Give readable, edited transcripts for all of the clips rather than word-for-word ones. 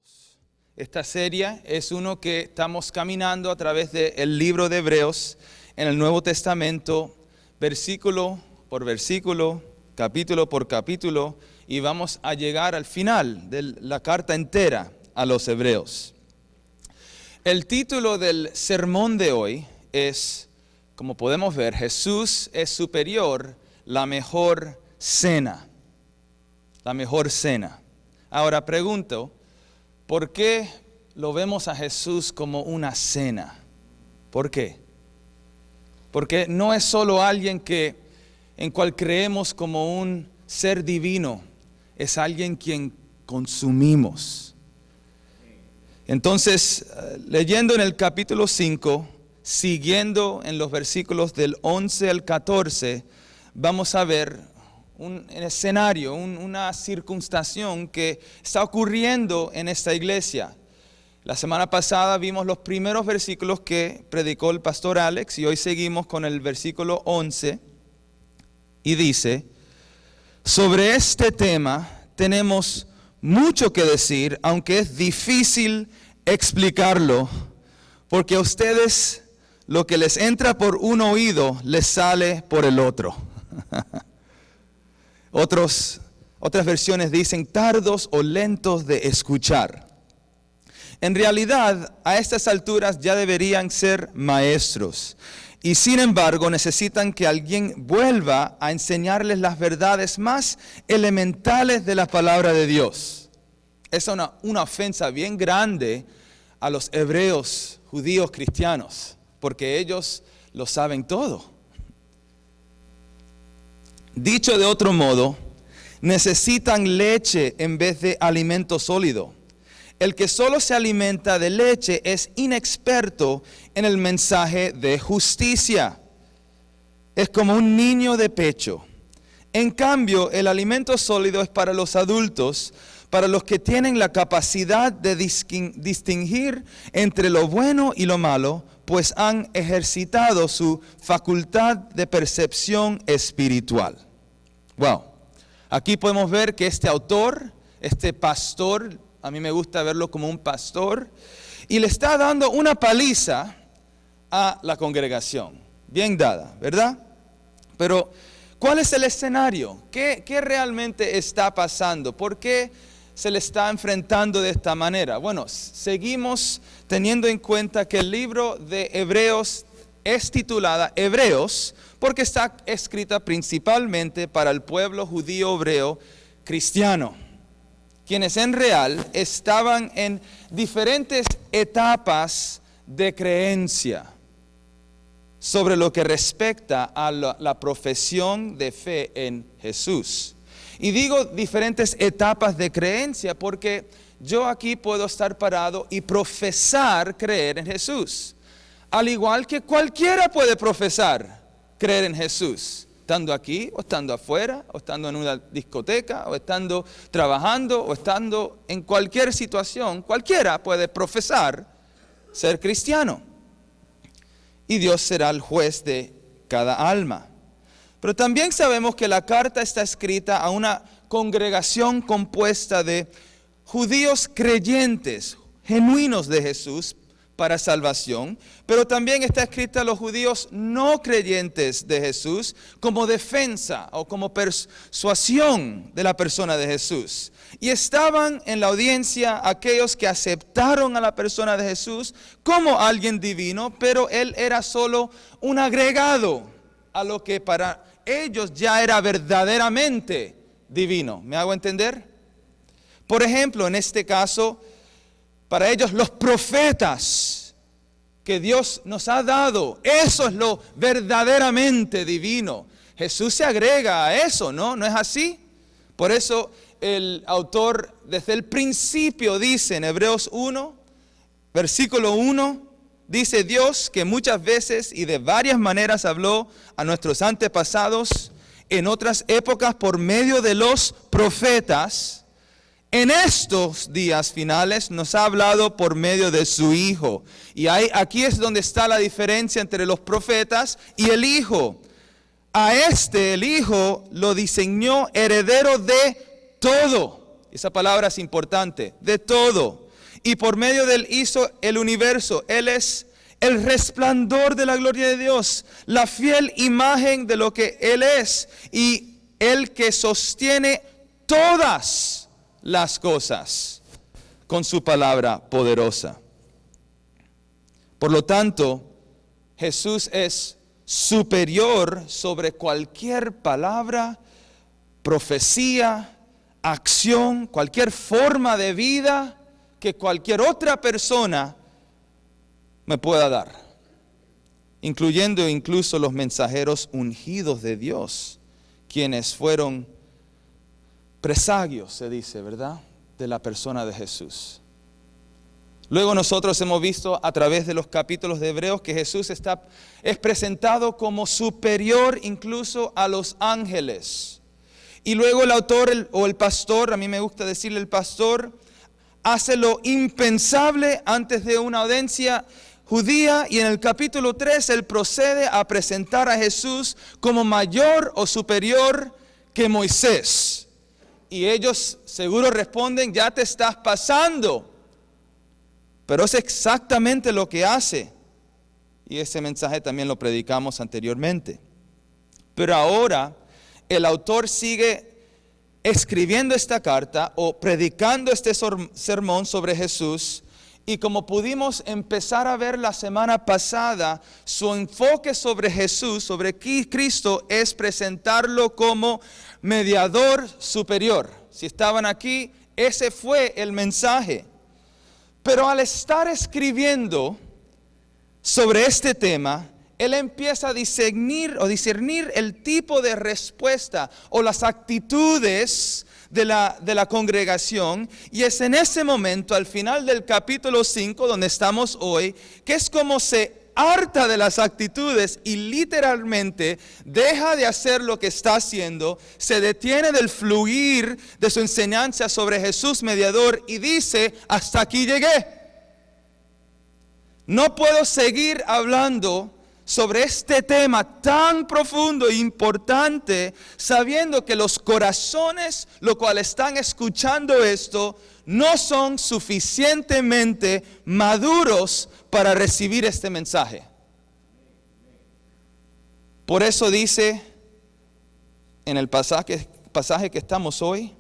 Hebreos. Esta serie es uno que estamos caminando a través del libro de Hebreos en el Nuevo Testamento, versículo por versículo, capítulo por capítulo, y vamos a llegar al final de la carta entera a los Hebreos. El título del sermón de hoy es, como podemos ver, Jesús es superior, la mejor cena. La mejor cena. Ahora pregunto, ¿por qué lo vemos a Jesús como una cena? ¿Por qué? Porque no es solo alguien en cual creemos como un ser divino, es alguien quien consumimos. Entonces, leyendo en el capítulo 5, siguiendo en los versículos del 11 al 14, vamos a ver un escenario, una circunstancia que está ocurriendo en esta iglesia. La semana pasada vimos los primeros versículos que predicó el pastor Alex y hoy seguimos con el versículo 11 y dice: sobre este tema tenemos mucho que decir, aunque es difícil explicarlo, porque a ustedes lo que les entra por un oído les sale por el otro. Otras versiones dicen tardos o lentos de escuchar. En realidad, a estas alturas ya deberían ser maestros. Y sin embargo, necesitan que alguien vuelva a enseñarles las verdades más elementales de la palabra de Dios. Es una ofensa bien grande a los hebreos, judíos, cristianos, porque ellos lo saben todo. Dicho de otro modo, necesitan leche en vez de alimento sólido. El que solo se alimenta de leche es inexperto en el mensaje de justicia. Es como un niño de pecho. En cambio, el alimento sólido es para los adultos, para los que tienen la capacidad de distinguir entre lo bueno y lo malo, pues han ejercitado su facultad de percepción espiritual. Wow. Aquí podemos ver que este autor, este pastor, a mí me gusta verlo como un pastor, y le está dando una paliza a la congregación. Bien dada, ¿verdad? Pero, ¿cuál es el escenario? ¿Qué realmente está pasando? ¿Por qué se le está enfrentando de esta manera? Bueno, seguimos teniendo en cuenta que el libro de Hebreos es titulada Hebreos porque está escrita principalmente para el pueblo judío hebreo cristiano, quienes en real estaban en diferentes etapas de creencia sobre lo que respecta a la profesión de fe en Jesús. Y digo diferentes etapas de creencia porque yo aquí puedo estar parado y profesar creer en Jesús. Al igual que cualquiera puede profesar creer en Jesús, estando aquí o estando afuera, o estando en una discoteca, o estando trabajando, o estando en cualquier situación. Cualquiera puede profesar ser cristiano. Y Dios será el juez de cada alma. Pero también sabemos que la carta está escrita a una congregación compuesta de judíos creyentes, genuinos de Jesús para salvación, pero también está escrita a los judíos no creyentes de Jesús como defensa o como persuasión de la persona de Jesús. Y estaban en la audiencia aquellos que aceptaron a la persona de Jesús como alguien divino, pero Él era solo un agregado a lo que para ellos ya era verdaderamente divino. ¿Me hago entender? Por ejemplo, en este caso, para ellos los profetas que Dios nos ha dado, eso es lo verdaderamente divino. Jesús se agrega a eso, ¿no? ¿No es así? Por eso el autor desde el principio dice en Hebreos 1, versículo 1, dice Dios que muchas veces y de varias maneras habló a nuestros antepasados en otras épocas por medio de los profetas. En estos días finales nos ha hablado por medio de su Hijo. Y aquí es donde está la diferencia entre los profetas y el Hijo. A el Hijo, lo diseñó heredero de todo. Esa palabra es importante, de todo. y por medio de Él hizo el universo. Él es el resplandor de la gloria de Dios, la fiel imagen de lo que Él es y el que sostiene todas las cosas con su palabra poderosa. Por lo tanto, Jesús es superior sobre cualquier palabra, profecía, acción, cualquier forma de vida que cualquier otra persona me pueda dar, incluyendo incluso los mensajeros ungidos de Dios, quienes fueron presagios, se dice, ¿verdad?, de la persona de Jesús. Luego nosotros hemos visto a través de los capítulos de Hebreos que Jesús es presentado como superior incluso a los ángeles. Y luego el autor o el pastor, a mí me gusta decirle el pastor, hace lo impensable antes de una audiencia judía, y en el capítulo 3 él procede a presentar a Jesús como mayor o superior que Moisés. Y ellos seguro responden, ya te estás pasando. Pero es exactamente lo que hace. Y ese mensaje también lo predicamos anteriormente. Pero ahora el autor sigue escribiendo esta carta o predicando este sermón sobre Jesús. Y como pudimos empezar a ver la semana pasada, su enfoque sobre Jesús, sobre Cristo, es presentarlo como mediador superior. Si estaban aquí, ese fue el mensaje. Pero al estar escribiendo sobre este tema, él empieza a discernir el tipo de respuesta o las actitudes de la congregación, y es en ese momento, al final del capítulo 5, donde estamos hoy, que es como se harta de las actitudes y literalmente deja de hacer lo que está haciendo, se detiene del fluir de su enseñanza sobre Jesús mediador y dice, hasta aquí llegué. No puedo seguir hablando sobre este tema tan profundo e importante, sabiendo que los corazones, lo cual están escuchando esto, no son suficientemente maduros para recibir este mensaje. Por eso dice en el pasaje que estamos hoy,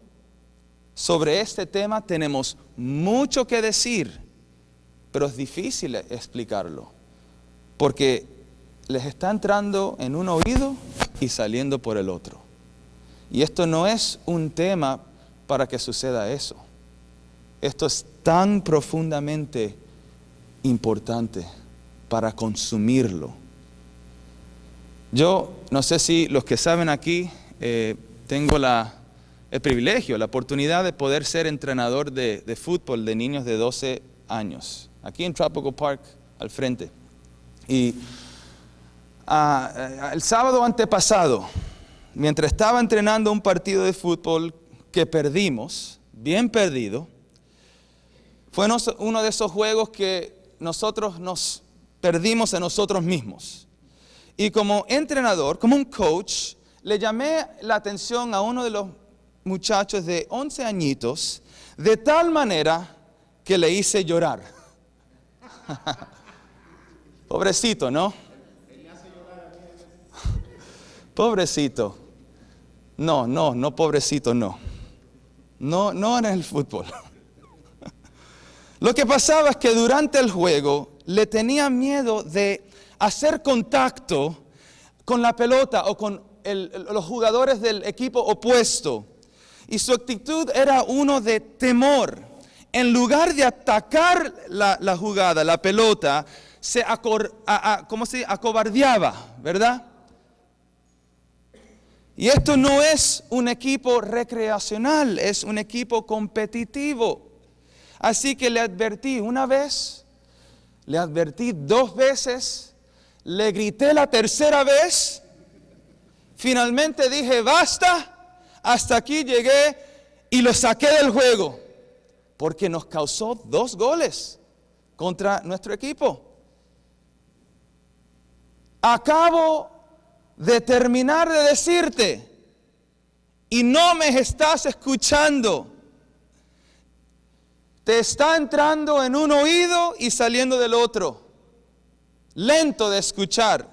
sobre este tema tenemos mucho que decir, pero es difícil explicarlo, porque les está entrando en un oído y saliendo por el otro. Y esto no es un tema para que suceda eso. Esto es tan profundamente importante para consumirlo. Yo no sé si los que saben aquí, tengo el privilegio, la oportunidad de poder ser entrenador de fútbol de niños de 12 años, aquí en Tropical Park, al frente. Y el sábado antepasado, mientras estaba entrenando un partido de fútbol que perdimos, bien perdido, fue uno de esos juegos que nosotros nos perdimos a nosotros mismos. Y como entrenador, como un coach, le llamé la atención a uno de los muchachos de 11 añitos, de tal manera que le hice llorar. Pobrecito, ¿no? Pobrecito. No, pobrecito, no. No en el fútbol. Lo que pasaba es que durante el juego le tenía miedo de hacer contacto con la pelota o con los jugadores del equipo opuesto. Y su actitud era uno de temor. En lugar de atacar la jugada, la pelota, se acobardeaba, ¿verdad? Y esto no es un equipo recreacional, es un equipo competitivo. Así que le advertí una vez, le advertí 2 veces, le grité la tercera vez, finalmente dije basta, hasta aquí llegué y lo saqué del juego, porque nos causó 2 goles contra nuestro equipo. Acabo de terminar de decirte y no me estás escuchando. te está entrando en un oído y saliendo del otro. Lento de escuchar.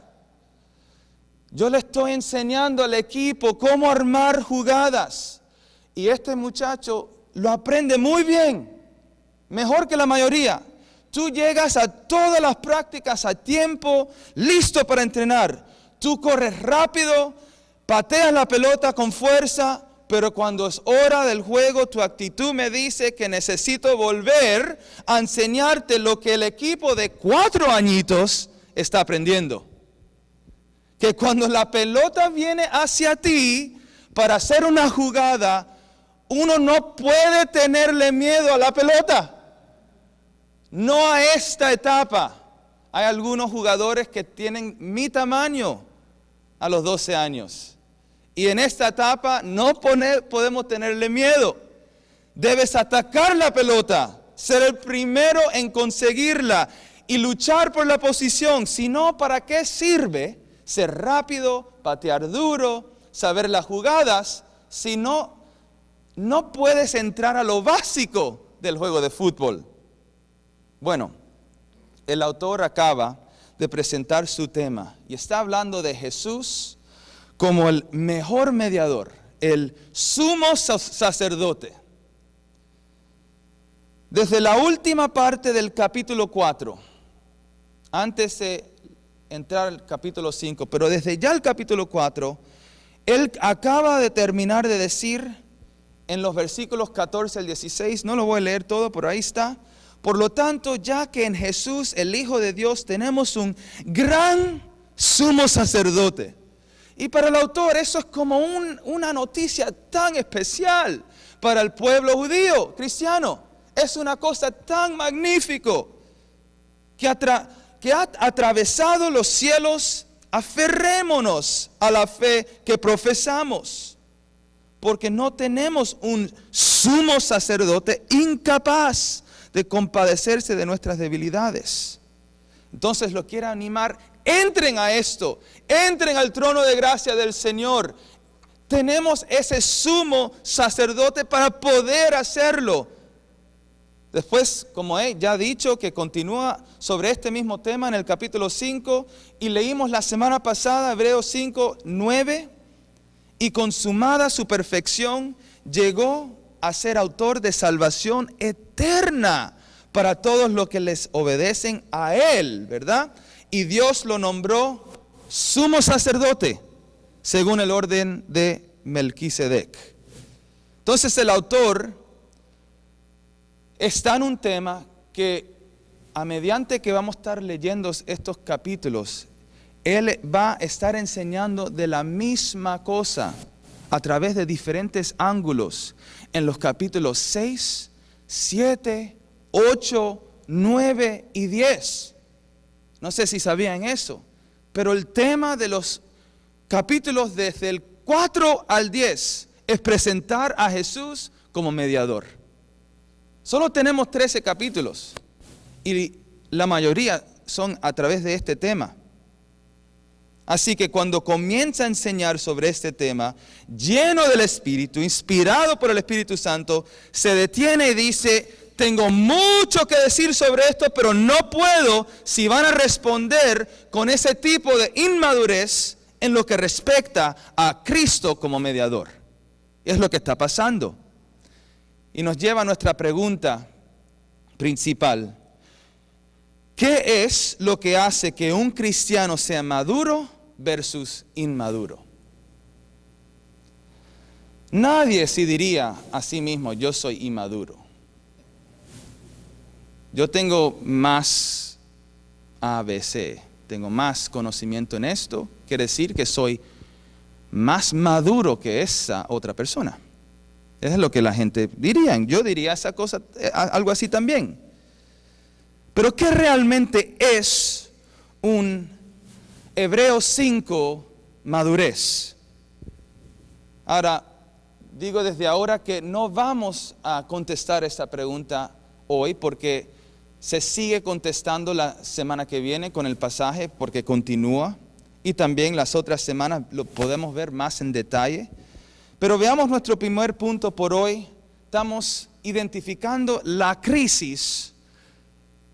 Yo le estoy enseñando al equipo cómo armar jugadas. Y este muchacho lo aprende muy bien. Mejor que la mayoría. Tú llegas a todas las prácticas a tiempo, listo para entrenar. Tú corres rápido, pateas la pelota con fuerza, pero cuando es hora del juego, tu actitud me dice que necesito volver a enseñarte lo que el equipo de 4 añitos está aprendiendo. Que cuando la pelota viene hacia ti para hacer una jugada, uno no puede tenerle miedo a la pelota. No a esta etapa. Hay algunos jugadores que tienen mi tamaño a los 12 años. Y en esta etapa no podemos tenerle miedo. Debes atacar la pelota, ser el primero en conseguirla y luchar por la posición. Si no, ¿para qué sirve ser rápido, patear duro, saber las jugadas? Si no puedes entrar a lo básico del juego de fútbol. Bueno, el autor acaba de presentar su tema y está hablando de Jesús como el mejor mediador, el sumo sacerdote. Desde la última parte del capítulo 4, antes de entrar al capítulo 5, pero desde ya el capítulo 4, él acaba de terminar de decir en los versículos 14 al 16, no lo voy a leer todo, pero ahí está. Por lo tanto, ya que en Jesús, el Hijo de Dios, tenemos un gran sumo sacerdote. Y para el autor eso es como una noticia tan especial para el pueblo judío, cristiano. Es una cosa tan magnífico que ha atravesado los cielos. Aferrémonos a la fe que profesamos, porque no tenemos un sumo sacerdote incapaz de compadecerse de nuestras debilidades. Entonces lo quiero animar, entren a esto, entren al trono de gracia del Señor. Tenemos ese sumo sacerdote para poder hacerlo. Después, como he ya dicho, que continúa sobre este mismo tema en el capítulo 5, y leímos la semana pasada, Hebreos 5, 9, y consumada su perfección, llegó a ser autor de salvación eterna para todos los que les obedecen a Él, ¿verdad? Y Dios lo nombró sumo sacerdote, según el orden de Melquisedec. Entonces el autor está en un tema que a mediante que vamos a estar leyendo estos capítulos, él va a estar enseñando de la misma cosa a través de diferentes ángulos en los capítulos 6, 7, 8, 9 y 10. No sé si sabían eso, pero el tema de los capítulos desde el 4 al 10 es presentar a Jesús como mediador. Solo tenemos 13 capítulos y la mayoría son a través de este tema. Así que cuando comienza a enseñar sobre este tema, lleno del Espíritu, inspirado por el Espíritu Santo, se detiene y dice: tengo mucho que decir sobre esto, pero no puedo si van a responder con ese tipo de inmadurez en lo que respecta a Cristo como mediador. Es lo que está pasando. Y nos lleva a nuestra pregunta principal. ¿Qué es lo que hace que un cristiano sea maduro versus inmaduro? Nadie se diría a sí mismo: yo soy inmaduro. Yo tengo más ABC, tengo más conocimiento en esto. Quiere decir que soy más maduro que esa otra persona. Eso es lo que la gente diría. Yo diría esa cosa, algo así también. Pero ¿qué realmente es un Hebreos 5 madurez? Ahora, digo desde ahora que no vamos a contestar esta pregunta hoy, porque se sigue contestando la semana que viene con el pasaje, porque continúa, y también las otras semanas lo podemos ver más en detalle. Pero veamos nuestro primer punto por hoy. Estamos identificando la crisis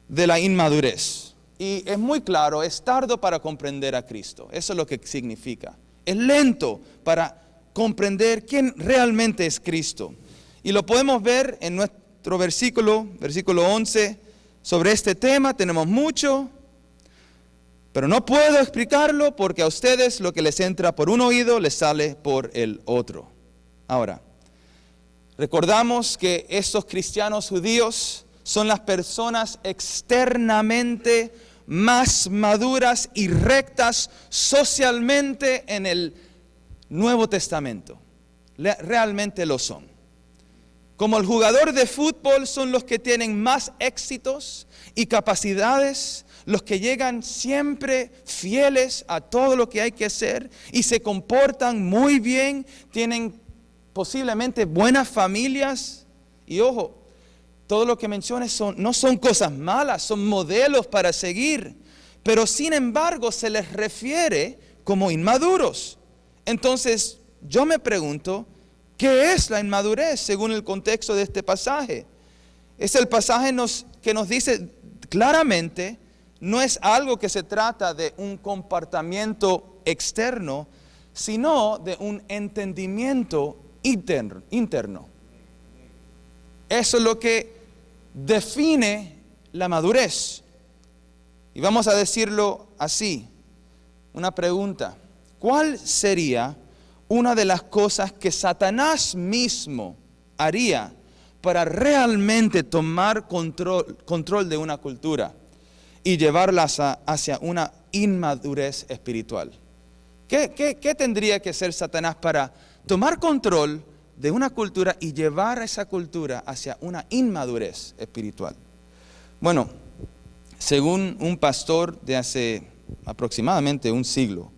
de la inmadurez. Y es muy claro, es tardo para comprender a Cristo. Eso es lo que significa. Es lento para comprender quién realmente es Cristo. Y lo podemos ver en nuestro versículo 11, sobre este tema. Tenemos mucho, pero no puedo explicarlo porque a ustedes lo que les entra por un oído les sale por el otro. Ahora, recordamos que estos cristianos judíos son las personas externamente más maduras y rectas socialmente en el Nuevo Testamento. Realmente lo son. Como el jugador de fútbol son los que tienen más éxitos y capacidades, los que llegan siempre fieles a todo lo que hay que hacer y se comportan muy bien, tienen posiblemente buenas familias. Y ojo, todo lo que mencioné no son cosas malas, son modelos para seguir, pero sin embargo se les refiere como inmaduros. Entonces yo me pregunto, ¿qué es la inmadurez según el contexto de este pasaje? Es el pasaje que nos dice claramente, no es algo que se trata de un comportamiento externo, sino de un entendimiento interno. Eso es lo que define la madurez. Y vamos a decirlo así, una pregunta. ¿Cuál sería una de las cosas que Satanás mismo haría para realmente tomar control de una cultura y llevarla hacia una inmadurez espiritual? ¿Qué tendría que hacer Satanás para tomar control de una cultura y llevar a esa cultura hacia una inmadurez espiritual? Bueno, según un pastor de hace aproximadamente un siglo,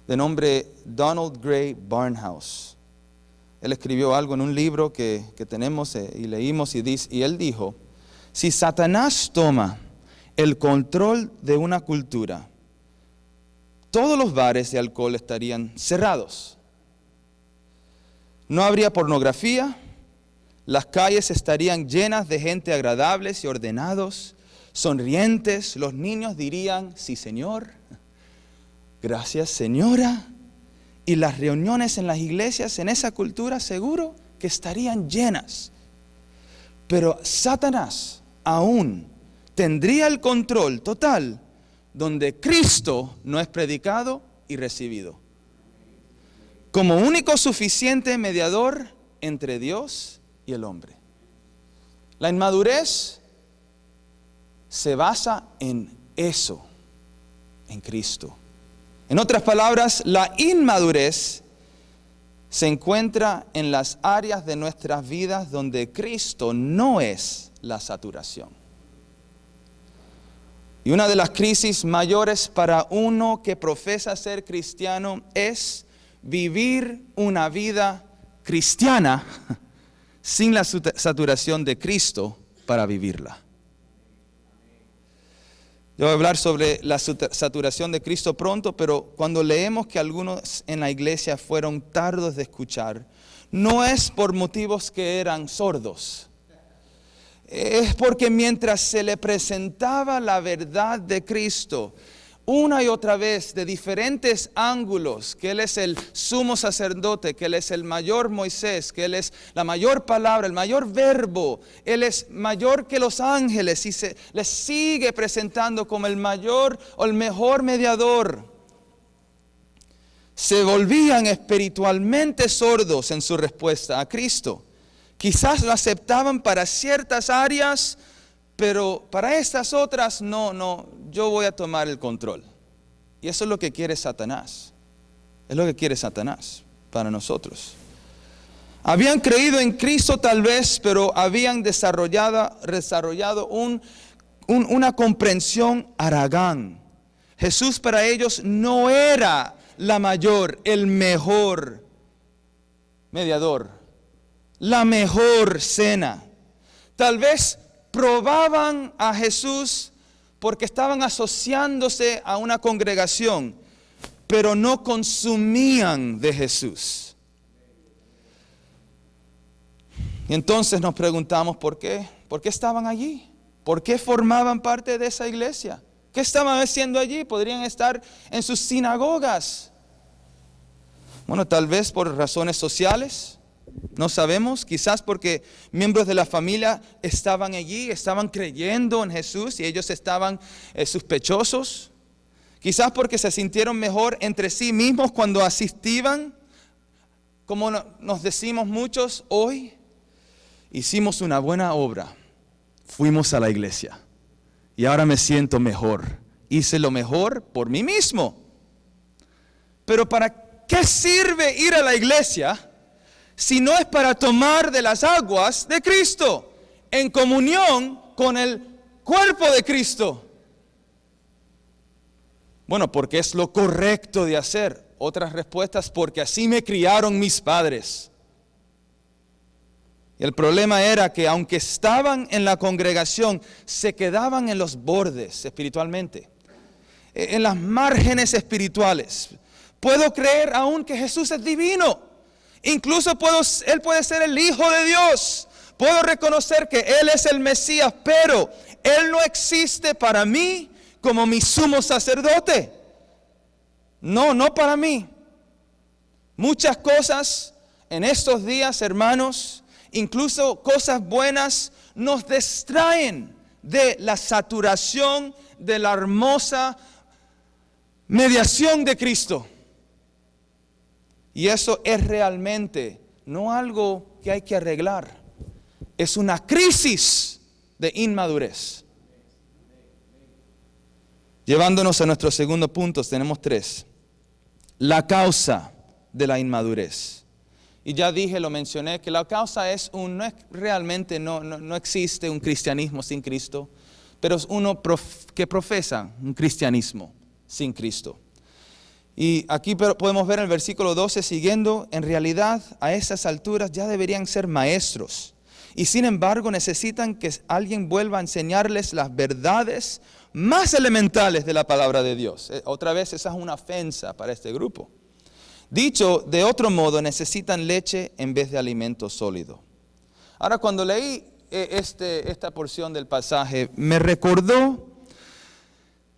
de nombre Donald Gray Barnhouse, él escribió algo en un libro que tenemos y leímos y él dijo, si Satanás toma el control de una cultura, todos los bares de alcohol estarían cerrados. No habría pornografía, las calles estarían llenas de gente agradables y ordenados, sonrientes, los niños dirían, sí señor, gracias señora, y las reuniones en las iglesias en esa cultura seguro que estarían llenas. Pero Satanás aún tendría el control total donde Cristo no es predicado y recibido, como único suficiente mediador entre Dios y el hombre. La inmadurez se basa en eso, en Cristo. En otras palabras, la inmadurez se encuentra en las áreas de nuestras vidas donde Cristo no es la saturación. Y una de las crisis mayores para uno que profesa ser cristiano es vivir una vida cristiana sin la saturación de Cristo para vivirla. Yo voy a hablar sobre la saturación de Cristo pronto, pero cuando leemos que algunos en la iglesia fueron tardos de escuchar, no es por motivos que eran sordos. Es porque mientras se le presentaba la verdad de Cristo, una y otra vez, de diferentes ángulos, que Él es el sumo sacerdote, que Él es el mayor Moisés, que Él es la mayor palabra, el mayor verbo, Él es mayor que los ángeles y se les sigue presentando como el mayor o el mejor mediador. Se volvían espiritualmente sordos en su respuesta a Cristo. Quizás lo aceptaban para ciertas áreas, pero para estas otras no, yo voy a tomar el control. Y eso es lo que quiere Satanás. Es lo que quiere Satanás para nosotros. Habían creído en Cristo tal vez, pero habían desarrollado una comprensión haragán. Jesús para ellos no era la mayor, el mejor mediador, la mejor cena. Tal vez probaban a Jesús porque estaban asociándose a una congregación, pero no consumían de Jesús. Y entonces nos preguntamos por qué estaban allí, por qué formaban parte de esa iglesia, qué estaban haciendo allí. Podrían estar en sus sinagogas. Bueno, tal vez por razones sociales, no sabemos, quizás porque miembros de la familia estaban allí, estaban creyendo en Jesús y ellos estaban sospechosos. Quizás porque se sintieron mejor entre sí mismos cuando asistían, como nos decimos muchos hoy. Hicimos una buena obra, fuimos a la iglesia y ahora me siento mejor. Hice lo mejor por mí mismo. Pero ¿para qué sirve ir a la iglesia si no es para tomar de las aguas de Cristo en comunión con el cuerpo de Cristo? Bueno, porque es lo correcto de hacer. Otras respuestas, porque así me criaron mis padres. Y el problema era que aunque estaban en la congregación, se quedaban en los bordes espiritualmente, en las márgenes espirituales. Puedo creer aún que Jesús es divino. Incluso Él puede ser el Hijo de Dios. Puedo reconocer que Él es el Mesías, pero Él no existe para mí como mi sumo sacerdote. No para mí. Muchas cosas en estos días, hermanos, incluso cosas buenas, nos distraen de la saturación de la hermosa mediación de Cristo. Y eso es realmente no algo que hay que arreglar. Es una crisis de inmadurez. Llevándonos a nuestros segundo puntos, tenemos 3. La causa de la inmadurez. Y ya dije, lo mencioné, que la causa es realmente no existe un cristianismo sin Cristo, pero es uno que profesa un cristianismo sin Cristo. Y aquí podemos ver en el versículo 12 siguiendo, en realidad a esas alturas ya deberían ser maestros. Y sin embargo necesitan que alguien vuelva a enseñarles las verdades más elementales de la palabra de Dios. Otra vez, esa es una ofensa para este grupo. Dicho de otro modo, necesitan leche en vez de alimento sólido. Ahora, cuando leí esta porción del pasaje, me recordó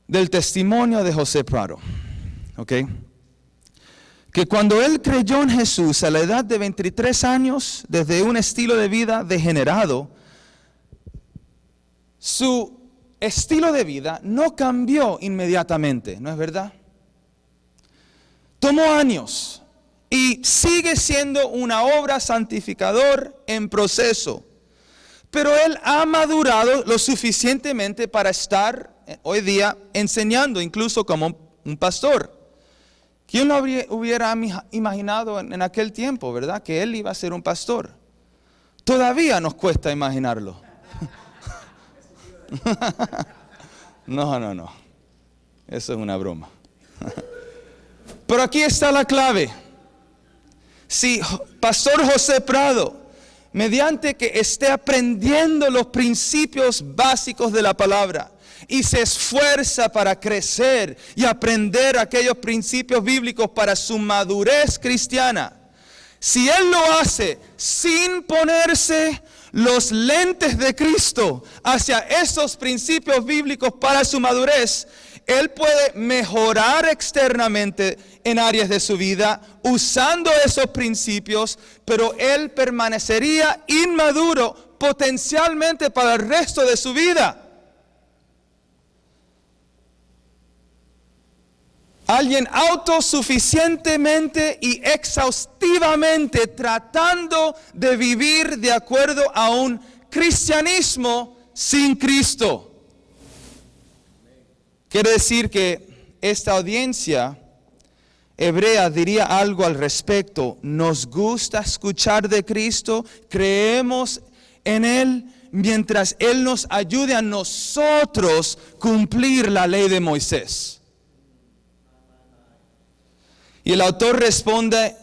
del testimonio de José Prado. ¿Okay? Que cuando él creyó en Jesús a la edad de 23 años, desde un estilo de vida degenerado, su estilo de vida no cambió inmediatamente, ¿no es verdad? Tomó años y sigue siendo una obra santificador en proceso. Pero él ha madurado lo suficientemente para estar hoy día enseñando, incluso como un pastor. ¿Quién lo hubiera imaginado en aquel tiempo, verdad? Que él iba a ser un pastor. Todavía nos cuesta imaginarlo. No. Eso es una broma. Pero aquí está la clave. Si Pastor José Prado, mediante que esté aprendiendo los principios básicos de la palabra y se esfuerza para crecer y aprender aquellos principios bíblicos para su madurez cristiana, si él lo hace sin ponerse los lentes de Cristo hacia esos principios bíblicos para su madurez, él puede mejorar externamente en áreas de su vida usando esos principios, pero él permanecería inmaduro potencialmente para el resto de su vida. Alguien autosuficientemente y exhaustivamente tratando de vivir de acuerdo a un cristianismo sin Cristo. Quiere decir que esta audiencia hebrea diría algo al respecto. Nos gusta escuchar de Cristo, creemos en Él, mientras Él nos ayude a nosotros cumplir la ley de Moisés. Y el autor responde,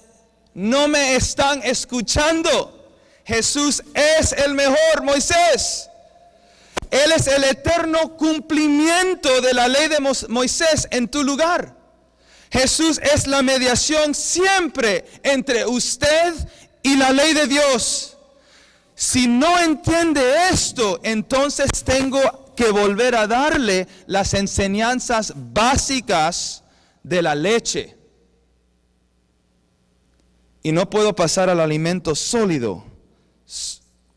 no me están escuchando. Jesús es el mejor Moisés. Él es el eterno cumplimiento de la ley de Moisés en tu lugar. Jesús es la mediación siempre entre usted y la ley de Dios. Si no entiende esto, entonces tengo que volver a darle las enseñanzas básicas de la leche. Y no puedo pasar al alimento sólido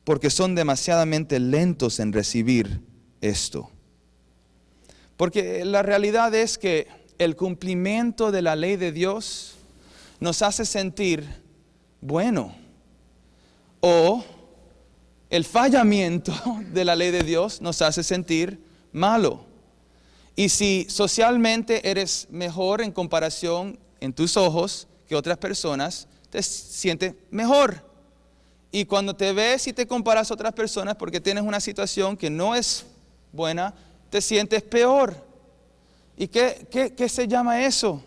porque son demasiadamente lentos en recibir esto. Porque la realidad es que el cumplimiento de la ley de Dios nos hace sentir bueno, o el fallamiento de la ley de Dios nos hace sentir malo. Y si socialmente eres mejor en comparación en tus ojos que otras personas, te sientes mejor. Y cuando te ves y te comparas a otras personas porque tienes una situación que no es buena, te sientes peor. ¿Y qué se llama eso?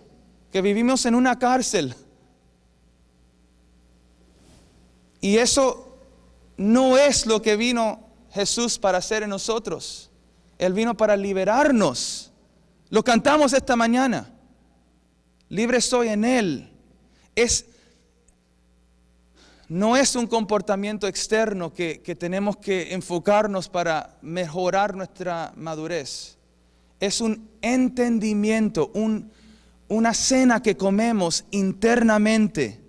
Que vivimos en una cárcel. Y eso no es lo que vino Jesús para hacer en nosotros. Él vino para liberarnos. Lo cantamos esta mañana. Libre soy en Él. No es un comportamiento externo que tenemos que enfocarnos para mejorar nuestra madurez. Es un entendimiento, una cena que comemos internamente.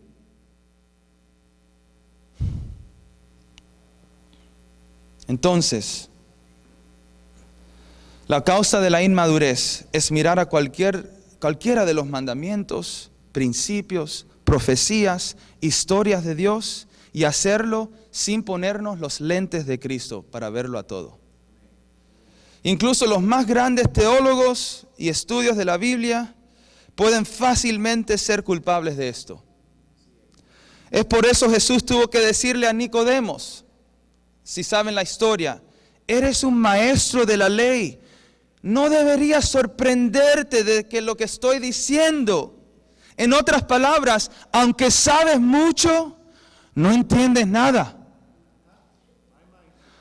Entonces, la causa de la inmadurez es mirar a cualquiera de los mandamientos, principios, profecías, historias de Dios y hacerlo sin ponernos los lentes de Cristo para verlo a todo. Incluso los más grandes teólogos y estudios de la Biblia pueden fácilmente ser culpables de esto. Es por eso Jesús tuvo que decirle a Nicodemos, si saben la historia, eres un maestro de la ley. No debería sorprenderte de que lo que estoy diciendo. En otras palabras, aunque sabes mucho, no entiendes nada.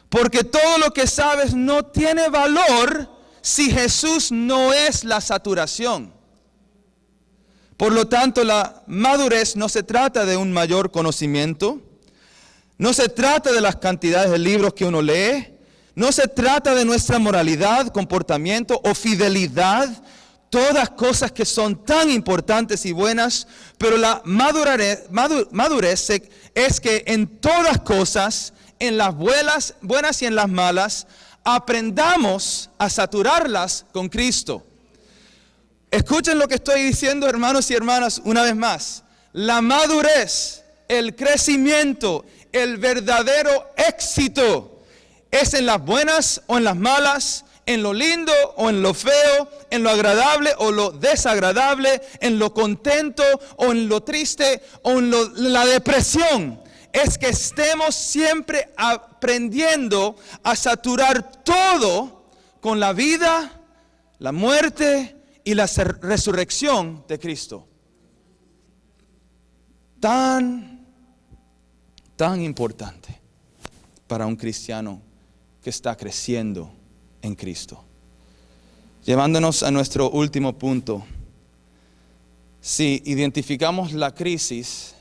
Porque todo lo que sabes no tiene valor si Jesús no es la saturación. Por lo tanto, la madurez no se trata de un mayor conocimiento. No se trata de las cantidades de libros que uno lee. No se trata de nuestra moralidad, comportamiento o fidelidad. Todas cosas que son tan importantes y buenas. Pero la madurez es que en todas cosas, en las buenas y en las malas, aprendamos a saturarlas con Cristo. Escuchen lo que estoy diciendo, hermanos y hermanas, una vez más. La madurez, el crecimiento, el verdadero éxito es en las buenas o en las malas, en lo lindo o en lo feo, en lo agradable o lo desagradable, en lo contento o en lo triste o en la depresión. Es que estemos siempre aprendiendo a saturar todo con la vida, la muerte y la resurrección de Cristo. Tan importante para un cristiano que está creciendo en Cristo. Llevándonos a nuestro último punto. Si identificamos la crisis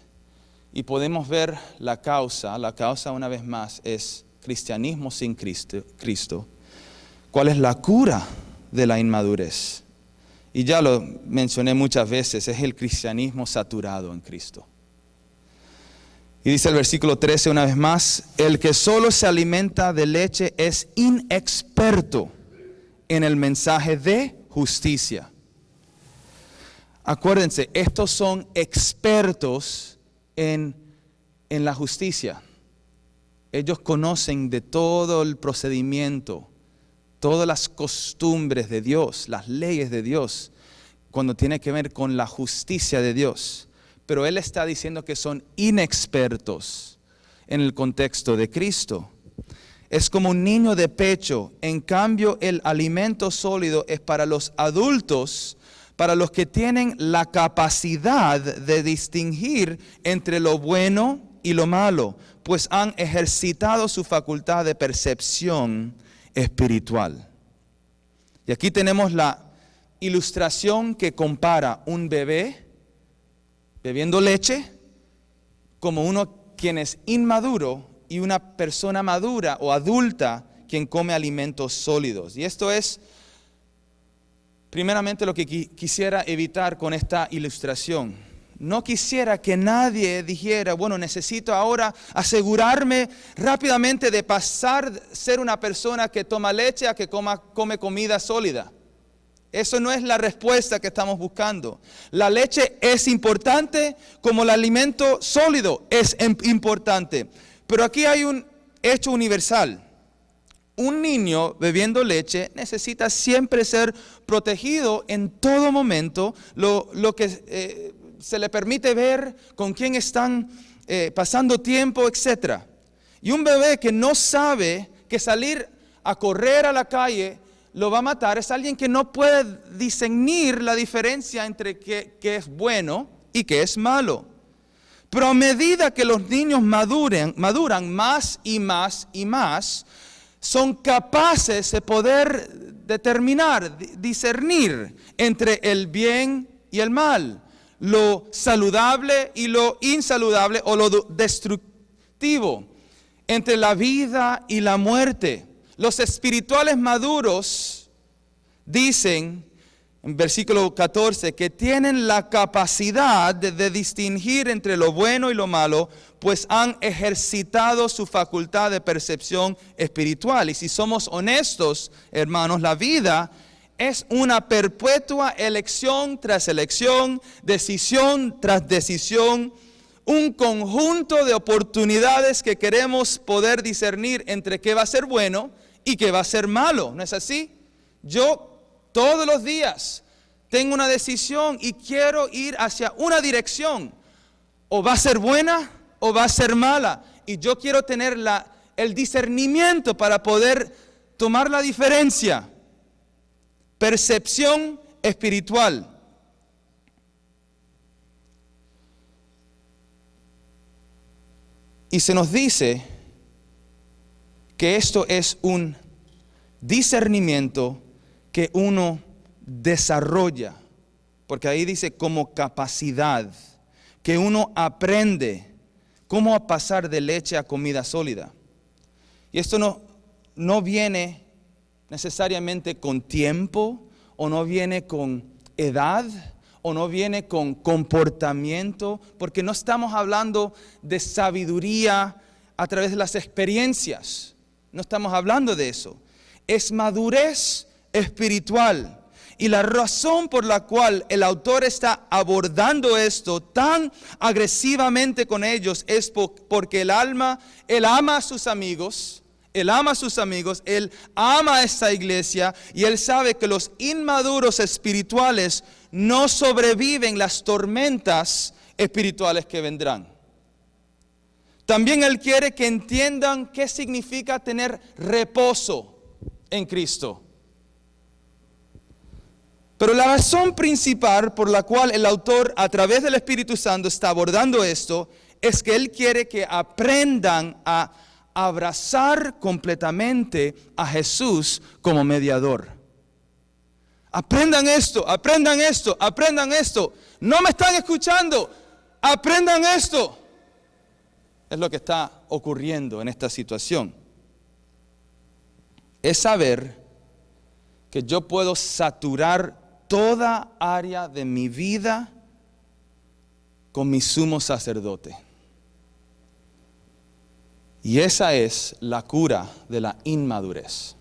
y podemos ver la causa una vez más es cristianismo sin Cristo. ¿Cuál es la cura de la inmadurez? Y ya lo mencioné muchas veces, es el cristianismo saturado en Cristo. Y dice el versículo 13 una vez más, el que solo se alimenta de leche es inexperto en el mensaje de justicia. Acuérdense, estos son expertos en la justicia. Ellos conocen de todo el procedimiento, todas las costumbres de Dios, las leyes de Dios, cuando tiene que ver con la justicia de Dios. Pero Él está diciendo que son inexpertos en el contexto de Cristo. Es como un niño de pecho. En cambio, el alimento sólido es para los adultos, para los que tienen la capacidad de distinguir entre lo bueno y lo malo, pues han ejercitado su facultad de percepción espiritual. Y aquí tenemos la ilustración que compara un bebé bebiendo leche como uno quien es inmaduro y una persona madura o adulta quien come alimentos sólidos. Y esto es primeramente lo que quisiera evitar con esta ilustración. No quisiera que nadie dijera, bueno, necesito ahora asegurarme rápidamente de pasar de ser una persona que toma leche a que come comida sólida. Eso no es la respuesta que estamos buscando. La leche es importante como el alimento sólido es importante. Pero aquí hay un hecho universal. Un niño bebiendo leche necesita siempre ser protegido en todo momento. Lo que se le permite ver, con quién están pasando tiempo, etc. Y un bebé que no sabe que salir a correr a la calle lo va a matar es alguien que no puede discernir la diferencia entre qué es bueno y qué es malo. Pero a medida que los niños maduran más y más y más, son capaces de poder determinar, discernir entre el bien y el mal, lo saludable y lo insaludable o lo destructivo, entre la vida y la muerte. Los espirituales maduros dicen en versículo 14 que tienen la capacidad de distinguir entre lo bueno y lo malo, pues han ejercitado su facultad de percepción espiritual. Y si somos honestos, hermanos, la vida es una perpetua elección tras elección, decisión tras decisión, un conjunto de oportunidades que queremos poder discernir entre qué va a ser bueno y qué va a ser malo. ¿No es así? Yo todos los días tengo una decisión y quiero ir hacia una dirección. O va a ser buena o va a ser mala. Y yo quiero tener el discernimiento para poder tomar la diferencia. Percepción espiritual. Y se nos dice que esto es un discernimiento que uno desarrolla, porque ahí dice como capacidad, que uno aprende cómo pasar de leche a comida sólida. Y esto no viene necesariamente con tiempo, o no viene con edad, o no viene con comportamiento, porque no estamos hablando de sabiduría a través de las experiencias, no estamos hablando de eso, es madurez espiritual. Y la razón por la cual el autor está abordando esto tan agresivamente con ellos es porque él ama a sus amigos, él ama a esta iglesia, y él sabe que los inmaduros espirituales no sobreviven las tormentas espirituales que vendrán. También él quiere que entiendan qué significa tener reposo en Cristo. Pero la razón principal por la cual el autor a través del Espíritu Santo está abordando esto es que él quiere que aprendan a abrazar completamente a Jesús como mediador. Aprendan esto. No me están escuchando. Aprendan esto. Es lo que está ocurriendo en esta situación. Es saber que yo puedo saturar toda área de mi vida con mi sumo sacerdote. Y esa es la cura de la inmadurez.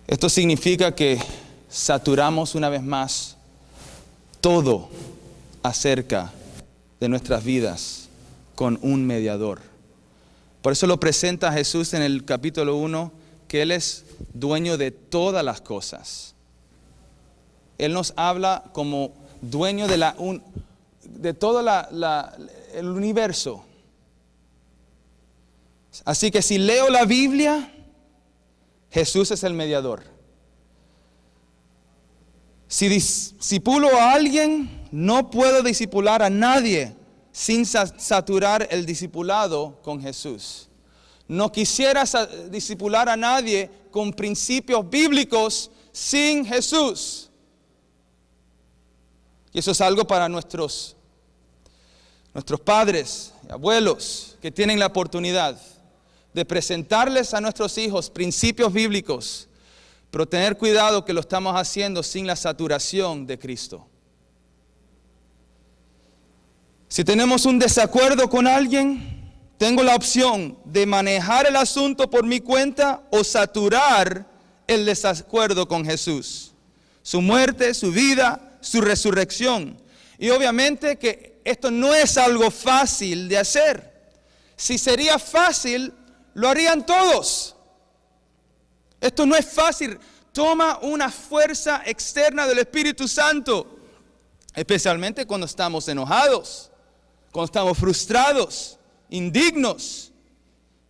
Esto significa que saturamos una vez más todo acerca de nuestras vidas con un mediador. Por eso lo presenta Jesús en el capítulo 1, que Él es dueño de todas las cosas. Él nos habla como dueño de todo el universo. Así que si leo la Biblia, Jesús es el mediador. Si discipulo a alguien, no puedo discipular a nadie sin saturar el discipulado con Jesús. No quisiera discipular a nadie con principios bíblicos sin Jesús. Y eso es algo para nuestros nuestros padres y abuelos que tienen la oportunidad de presentarles a nuestros hijos principios bíblicos, pero tener cuidado que lo estamos haciendo sin la saturación de Cristo. Si tenemos un desacuerdo con alguien, tengo la opción de manejar el asunto por mi cuenta o saturar el desacuerdo con Jesús. Su muerte, su vida, su resurrección. Y obviamente que esto no es algo fácil de hacer. Si sería fácil, lo harían todos. Esto no es fácil. Toma una fuerza externa del Espíritu Santo. Especialmente cuando estamos enojados, cuando estamos frustrados, indignos.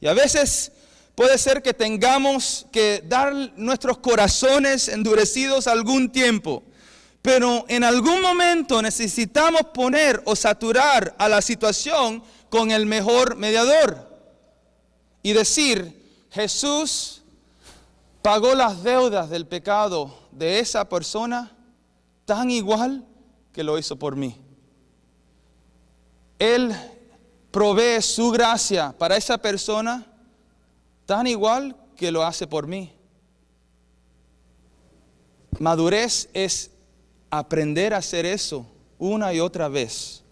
Y a veces puede ser que tengamos que dar nuestros corazones endurecidos algún tiempo. Pero en algún momento necesitamos poner o saturar a la situación con el mejor mediador. Y decir, Jesús pagó las deudas del pecado de esa persona tan igual que lo hizo por mí. Él provee su gracia para esa persona tan igual que lo hace por mí. Madurez es aprender a hacer eso una y otra vez.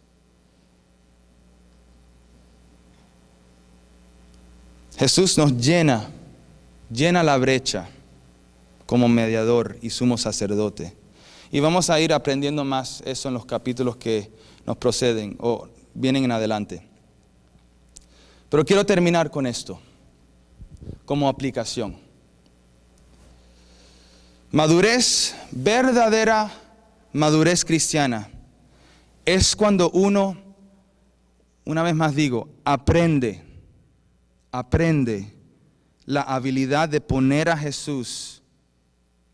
Jesús nos llena la brecha como mediador y sumo sacerdote. Y vamos a ir aprendiendo más eso en los capítulos que nos proceden o vienen en adelante. Pero quiero terminar con esto, como aplicación. Madurez, verdadera madurez cristiana, es cuando uno, una vez más digo, aprende la habilidad de poner a Jesús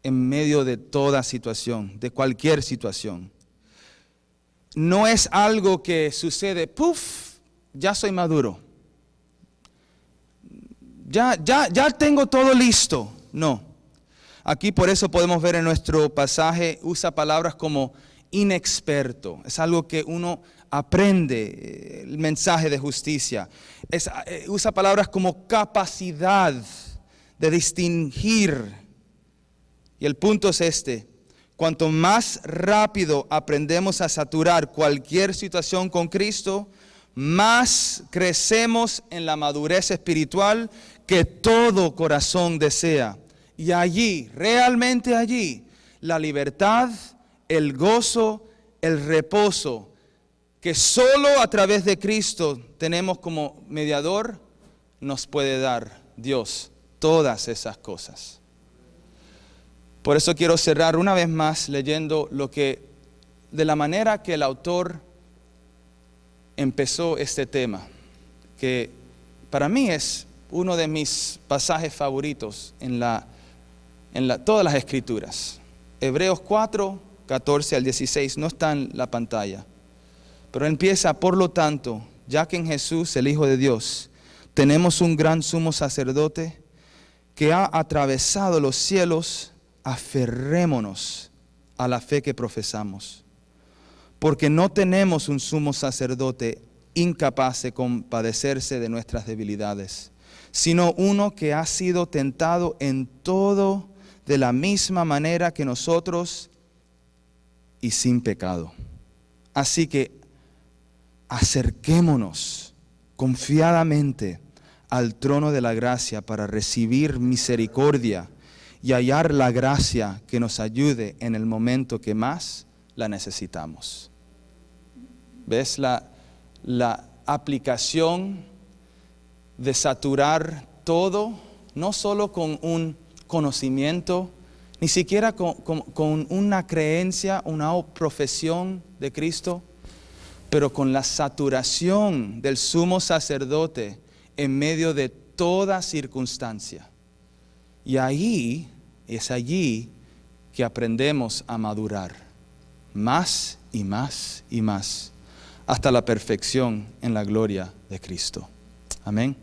en medio de toda situación, de cualquier situación. No es algo que sucede, ¡puf!, ya soy maduro. Ya tengo todo listo. No. Aquí por eso podemos ver en nuestro pasaje, usa palabras como inexperto. Es algo que uno aprende, el mensaje de justicia. Usa palabras como capacidad de distinguir. Y el punto es este: cuanto más rápido aprendemos a saturar cualquier situación con Cristo, más crecemos en la madurez espiritual que todo corazón desea. Y allí, realmente allí, la libertad, el gozo, el reposo que solo a través de Cristo tenemos como mediador, nos puede dar Dios todas esas cosas. Por eso quiero cerrar una vez más leyendo de la manera que el autor empezó este tema, que para mí es uno de mis pasajes favoritos en todas las escrituras. Hebreos 4, 14 al 16, no está en la pantalla, pero empieza: por lo tanto, ya que en Jesús, el Hijo de Dios, tenemos un gran sumo sacerdote que ha atravesado los cielos, aferrémonos a la fe que profesamos, porque no tenemos un sumo sacerdote incapaz de compadecerse de nuestras debilidades, sino uno que ha sido tentado en todo de la misma manera que nosotros y sin pecado. Así que acerquémonos confiadamente al trono de la gracia para recibir misericordia y hallar la gracia que nos ayude en el momento que más la necesitamos. ¿Ves la aplicación de saturar todo? No solo con un conocimiento, ni siquiera con una creencia, una profesión de Cristo, pero con la saturación del sumo sacerdote en medio de toda circunstancia. Y es allí que aprendemos a madurar más y más y más hasta la perfección en la gloria de Cristo. Amén.